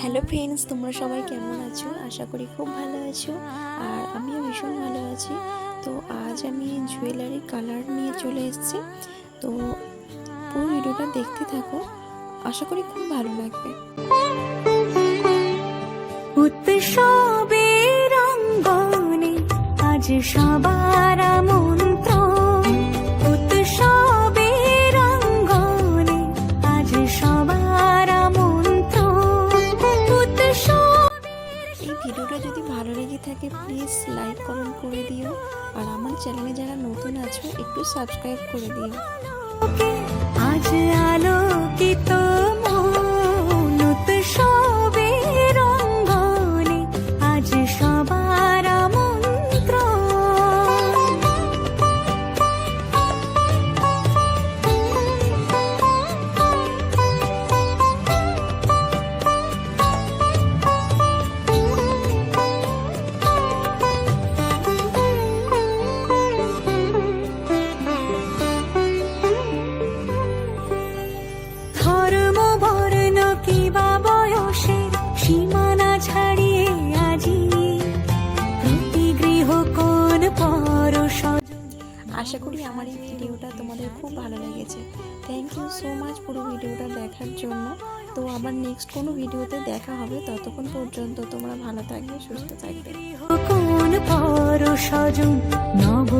Hello friends, তোমরা সবাই কেমন আছো? আশা করি খুব ভালো আছো। আর আমিও ভীষণ ভালো আছি। তো আজ আমি জুয়েলারি কালার নিয়ে চলে এসেছি। তো পুরো ভিডিওটা দেখতে থাকো, আশা করি খুব ভালো লাগবে। উৎসবের অঙ্গনে আজ সবার আমন্ত্রণ, উৎসবের অঙ্গনে আজ সবার আমন্ত্রণ। এই ভিডিওটা যদি ভালো লেগে থাকে প্লিজ লাইক কমেন্ট করে দিও। আর আমার চ্যানেলে যারা নতুন আছো একটু সাবস্ক্রাইব করে দিও। আজ আলোকিত মন, উৎসবের অঙ্গনে আজ সবার আমন্ত্রণ। ধর্ম বর্ণ কিবা বয়সের সীমানা ছাড়িয়ে আজি প্রতি গৃহ কোন পর সজন। আশা করি আমার এই ভিডিওটা তোমাদের খুব ভালো লেগেছে। থ্যাংক ইউ সো মাচ পুরো ভিডিওটা দেখার জন্য। তো আবার নেক্সট কোনো ভিডিওতে দেখা হবে। ততক্ষণ পর্যন্ত তোমরা ভালো থাকবে, সুস্থ থাকবে। কোন পর সজন নব